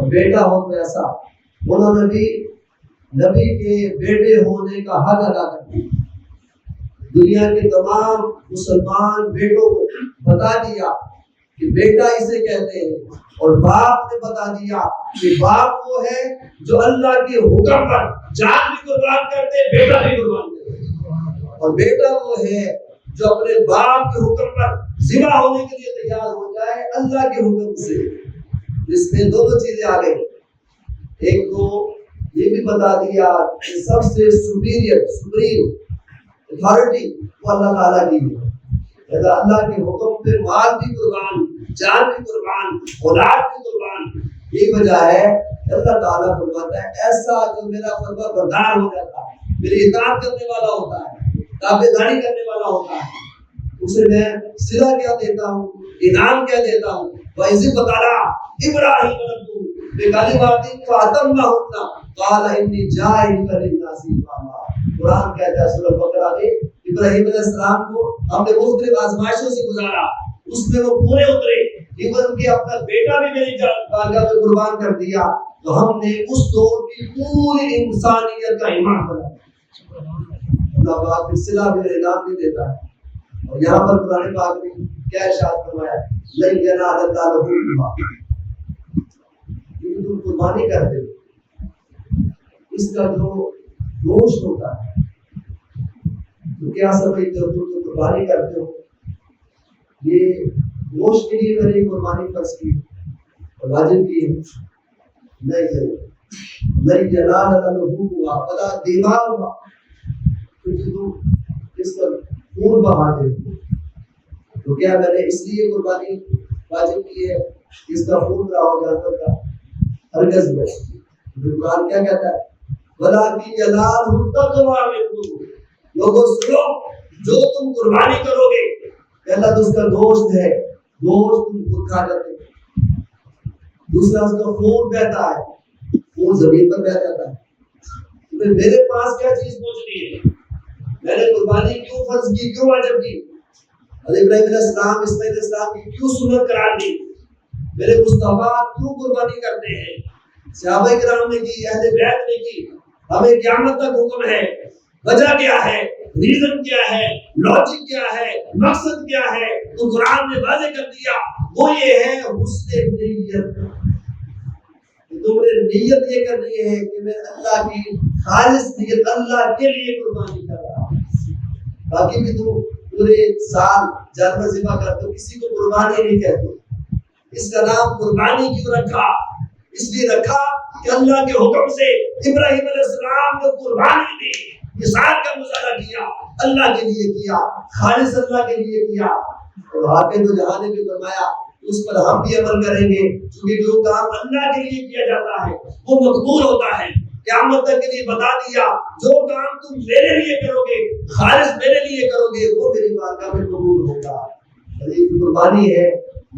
اور بیٹا ہو تو ایسا، انہوں نے بھی نبی کے بیٹے ہونے کا حق ادا کر دیا۔ دنیا کے تمام مسلمان بیٹوں کو بتا دیا کہ بیٹا اسے کہتے ہیں، اور باپ نے بتا دیا کہ باپ وہ ہے جو اللہ کے حکم پر جان بھی قربان کرتے، بیٹا بھی قربان کرتے، اور بیٹا وہ ہے جو اپنے باپ کے حکم پر ذبح ہونے کے لیے تیار ہو جائے اللہ کے حکم سے۔ اس میں دونوں چیزیں آ گئی، ایک تو یہ بھی بتا دیا کہ سب سے سپریم اتھارٹی وہ اللہ تعالیٰ کی ہے، اللہ کے حکم پہ مال بھی قربان، جان بھی قربان، اولاد بھی قربان۔ یہی وجہ ہے اللہ تعالیٰ فرماتا ہے ایسا جو میرا فرما بردار ہو جاتا ہے، میری اطاعت کرنے والا ہوتا ہے، تابعداری کرنے والا ہوتا ہے، اسے میں صلہ کیا دیتا ہوں، انعام کیا دیتا ہوں۔ وَإِذِ ابْتَلَىٰ إِبْرَاهِيمَ رَبُّهُ بِكَلِمَاتٍ فَأَتَمَّهُنَّ قَالَ إِنِّي جَاعِلُكَ لِلنَّاسِ إِمَامًا۔ قرآن کہتا ہے سورہ بقرہ میں ابراہیم علیہ السلام کو ہم نے مختلف آزمائشوں سے گزارا، اس میں وہ پورے اترے، ایون کہ اپنا بیٹا بھی میری بارگاہ میں قربان کر دیا، تو ہم نے اس دور کی پوری انسانیت کا امام بنا۔ اللہ پاک صلہ بھی انعام بھی دیتا ہے، اور یہاں پر قرآن پاک نے کیا ارشاد فرمایا، لن ینال اللہ لحومہا، کیونکہ تم قربانی کرتے ہو، اس کا جو گوشت ہوتا ہے، تو کیا سمجھتے ہو تم جو قربانی کرتے ہو، یہ گوشت کے لیے میں نے قربانی فرض کی اور واجب کی ہے؟ نہیں، لن ینال اللہ لحومہا ولا دماؤہا، کیونکہ تم اس پر خون بہاتے ہو، تو کیا میں نے اس لیے قربانی واجب کی ہے اس کا خون رہا ہو جانور کا؟ ہرگز نہیں۔ قرآن کیا کہتا ہے، وَلَٰكِنْ يَنَالُهُ التَّقْوَىٰ مِنكُمْ، لوگوں سنو، جو تم قربانی کرو گے، پہلا تو اس کا گوشت ہے، گوشت تم خود کھا جاتے ہو، دوسرا اس کا خون بہتا ہے، خون زمین پر بہ جاتا ہے، تو میرے پاس کیا چیز پہنچنی ہے؟ میں نے قربانی کیوں فرض کی، کیوں واجب کی؟ حضرت ابراہیم علیہ السلام، اسماعیل علیہ السلام کی کیوں سنت قرار دی؟ میرے مصطفیٰ کیوں قربانی کرتے ہیں؟ صحابہ کرام نے کی، اہل بیت نے کی، ہمیں قیامت تک حکم ہے، وجہ کیا ہے، ریزن کیا ہے، لاجک کیا ہے، مقصد کیا ہے؟ تو قرآن نے واضح کر دیا، وہ یہ ہے حسن نیت۔ تم نے نیت یہ کرنی ہے کہ میں اللہ کی خالص نیت، اللہ کے لیے قربانی کر رہا ہوں۔ باقی بھی تم پورے سال جانور ذبح کرتے ہو، کسی کو قربانی نہیں کہتے۔ اس کا نام قربانی کیوں رکھا؟ اس لیے رکھا کہ اللہ کے حکم سے ابراہیم علیہ السلام نے قربانی دی، مثال کا مظاہرہ کیا، اللہ کے لیے کیا، خالص اللہ کے لیے کیا، اور حاکم دو جہاں نے بھی فرمایا اس پر ہم بھی عمل کریں گے، کیونکہ جو کام اللہ کے لیے کیا جاتا ہے وہ مقبول ہوتا ہے۔ قیامت تک کے لیے بتا دیا، جو کام تم میرے لیے کرو گے، خالص میرے لیے کرو گے، وہ میری بارگاہ میں قبول ہوگا۔ یہ قربانی ہے،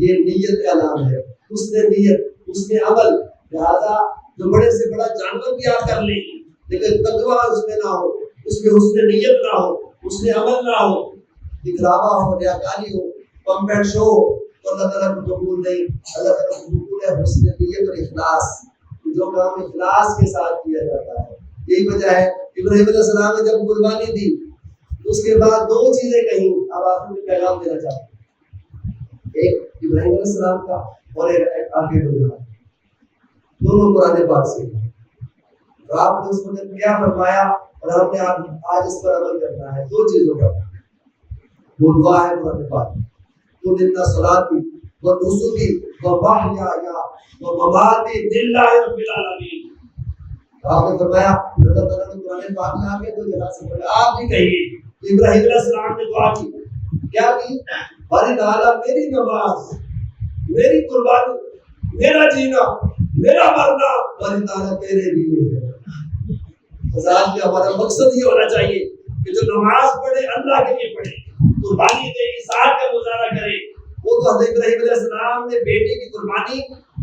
یہ نیت کا نام ہے، اس نے نیت، اس نے عمل۔ لہذا جو بڑے سے بڑا جانور بھی آپ کر لیں، لیکن تقویٰ اس میں نہ ہو، اس میں حسن نیت نہ ہو، اس میں عمل نہ ہو، دکھلاوا ہو، ریاکاری ہو، پمپ اینڈ شو ہو، تو اللہ تعالیٰ کو قبول نہیں۔ اللہ تعالیٰ کو قبول ہے حسن نیت اور اخلاص، جو کام اخلاص کے ساتھ کیا جاتا ہے۔ یہی وجہ ہے ابراہیم علیہ السلام نے جب قربانی دی، اس کے بعد دو چیزیں کہیں، اب آپ کو پیغام دینا چاہتا ہوں، ایک ابراہیم علیہ السلام کا اور ایک آگے دونوں قرآن پاک سے۔ تو آپ نے اس وقت کیا فرمایا اور ہم نے آج اس پر عمل کرنا ہے، دو چیزوں کا، وہ دعا ہے قرآن پاک، تو اتنا صلاتی و نسکی و محیایا و مماتی للہ رب العالمین۔ آپ نے فرمایا اللہ تعالیٰ نے قرآن پاک میں آگے دو جگہ سے پڑھا، آپ بھی کہیے ابراہیم علیہ السلام نے دعا کی، کیا کی؟ باری تعالیٰ میری نماز، میری قربانی، میرا جینا، میرا مرنا باری تعالیٰ تیرے لیے ہے۔ آج کا ہمارا مقصد یہ ہونا چاہیے کہ جو نماز پڑھے اللہ کے لیے پڑھے، قربانی دے، اظہار کا مظاہرہ کرے۔ وہ تو حضرت ابراہیم علیہ السلام نے بیٹے کی قربانی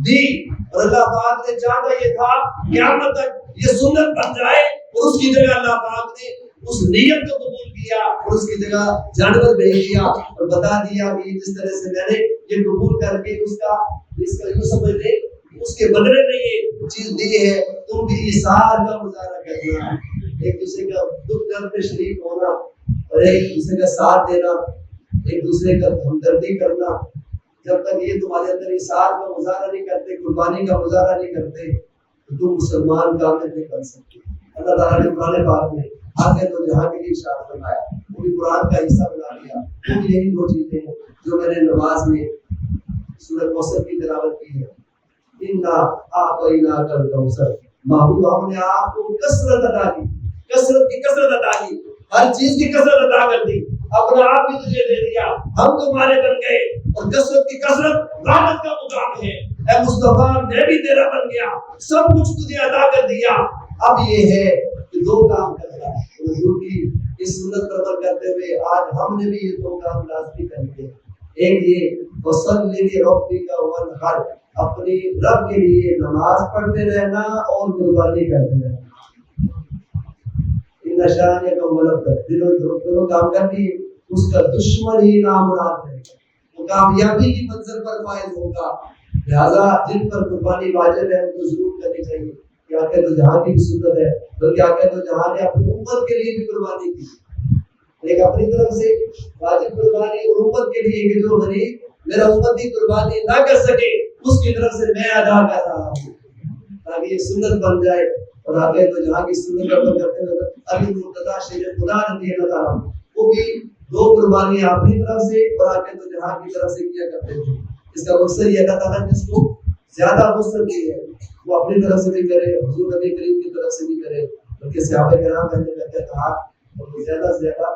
دی، اور اللہ پاک نے چاہتا یہ تھا قیامت تک یہ سنت بن جائے، اور اس کی جگہ اللہ پاک نے اس نیت کو قبول کیا اور اس کی جگہ جانور بھیج دیا اور بتا دیا کہ جس طرح سے میں نے یہ قبول کر کے اس کا یوں سمجھ لے اس کے بدلے میں یہ چیز دی ہے، تم بھی ایثار کا مظاہرہ کرنا، ایک دوسرے کا دکھ درد میں شریک ہونا اور ایک دوسرے کا ساتھ دینا، ایک دوسرے کا ہمدردی کرنا۔ جب تک یہ تمہارے اندر ایثار کا مظاہرہ نہیں کرتے، قربانی کا مظاہرہ نہیں کرتے، تو تم مسلمان کامل نہیں بن سکتے۔ اللہ تعالیٰ نے قرآن پاک میں آگے تو جہاں کے لیے ارشاد فرمایا، وہ بھی قرآن کا حصہ بنا دیا۔ وہ بھی یہی دو چیزیں ہیں جو میں نے نماز میں سورۃ کوثر کی تلاوت کی ہے، اِنَّا أَعْطَيْنَاكَ الْكَوْثَرَ۔ محبوب ہم نے آپ کو کثرت عطا کی، کثرت کی کثرت عطا کی، ہر چیز کی کثرت عطا کر دی، اپنا آپ بھی تجھے دے دیا، ہم تمہارے بن گئے، اور کثرت کی کثرت رحمت کا مقام ہے۔ اے مصطفیٰ میں بھی تیرا بن گیا، سب کچھ تجھے عطا کر دیا، اب یہ ہے کہ دو کام کرنا۔ حضور کی اس سنت پر عمل کرتے ہوئے آج ہم نے بھی یہ دو کام لازمی کرنے ہیں۔ ایک یہ وَصَلِّ لِرَبِّكَ وَانْحَرْ، اپنی رب کے لیے نماز پڑھتے رہنا اور قربانی کرتے رہنا۔ ان شانئک هو الابتر، دونوں کام کر دی، اس کا دشمن ہی نامراد ہے، وہ کامیابی کی منزل پر فائز ہوگا۔ لہذا جن پر قربانی واجب ہے ان کو ضرور کرنی چاہیے۔ کیا کہ تو جہاں کی بھی سنت ہے، بلکہ آگے تو جہاں نے اپنی امت کے لیے بھی قربانی کی، ایک اپنی طرف سے واجب قربانی اور امت کے لیے کہ جو غریب میرا امتی قربانی نہ کر سکے اس کی طرف سے میں ادا کر رہا ہوں، تاکہ یہ سنت بن جائے۔ اور آگے تو جہاں کی سنت کا عمل کرتے ہیں علی مرتضیٰ شیر خدا رضی اللہ تعالیٰ وہ بھی دو قربانیاں اپنی طرف سے اور آگے تو جہاں کی طرف سے کیا کرتے تھے۔ اس کا مقصد یہ اللہ تعالیٰ جس کو زیادہ وسعت دی ہے وہ اپنی طرف سے بھی کرے، حضور نبی کریم کی طرف سے بھی کرے، بلکہ صحابہ کرام کہتے تھا اور زیادہ سے زیادہ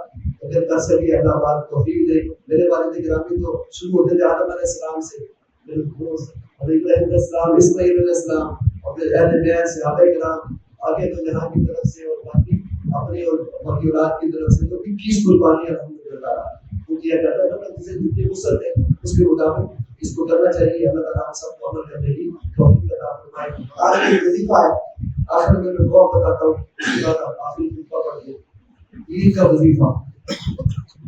اگر کر سکے اللہ پاک توفیق دے۔ میرے والد گرامی تو شروع ہوتے تھے آدم علیہ السلام سے، حضرت ابراہیم علیہ السلام، اسماعیل علیہ السلام اور پھر اہل بیت صحابہ کرام، آگے تو جہاں کی طرف سے اور باقی اپنی اور باقی اولاد کی طرف سے، تو 21 قربانیاں الحمدللہ وہ کیا جاتا ہے۔ اللہ جسے جتنی وسعت ہے اس کے مطابق اس کو کرنا چاہیے۔ اللہ تعالیٰ ہم سب کو عمل کرنے کی توفیق عطا فرمائے۔ آج ایک وظیفہ ہے، آخر میں دعا بتاتا ہوں، اس بات آخری وظیفہ پڑھ کے عید کا وظیفہ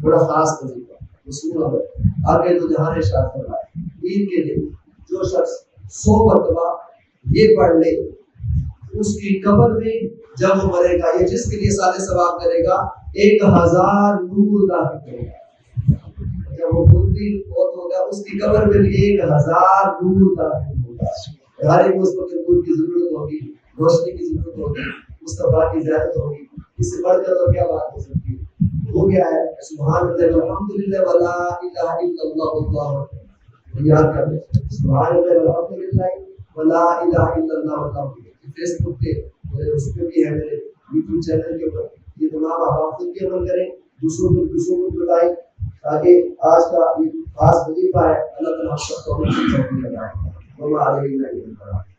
بڑا خاص وظیفہ رسول اللہ آگے تو جہاں ارشاد فرمایا، عید کے دن جو شخص 100 مرتبہ یہ پڑھ لے اس کی قبر میں جب وہ مرے گا، یہ جس کے لیے سال ثواب کرے گا 1000 نور داخل کرے گا۔ جب وہ بندی موت ہوگا اس کی قبر میں بھی 1000 نور داخل ہوگا۔ ہر ایک اس وقت نور کی ضرورت ہوگی، روشنی کی ضرورت ہوگی، مصطفیٰ کی زیارت ہوگی، اس سے بڑھ کر اور کیا بات ہو سکتی ہے؟ ہو گیا ہے سبحان اللہ والحمدللہ ولا الہ الا اللہ واللہ اکبر، یاد کر لیں سبحان اللہ والحمدللہ ولا الہ الا اللہ واللہ اکبر۔ فیس بک پہ اس پہ بھی ہے، میرے یوٹیوب چینل کے اوپر، یہ تمام آپ خود بھی عمل کریں، دوسروں کو بتائیں، تاکہ آج کا خاص وظیفہ ہے اللہ تعالیٰ ہم سب کو عمل کی توفیق عطا فرمائے۔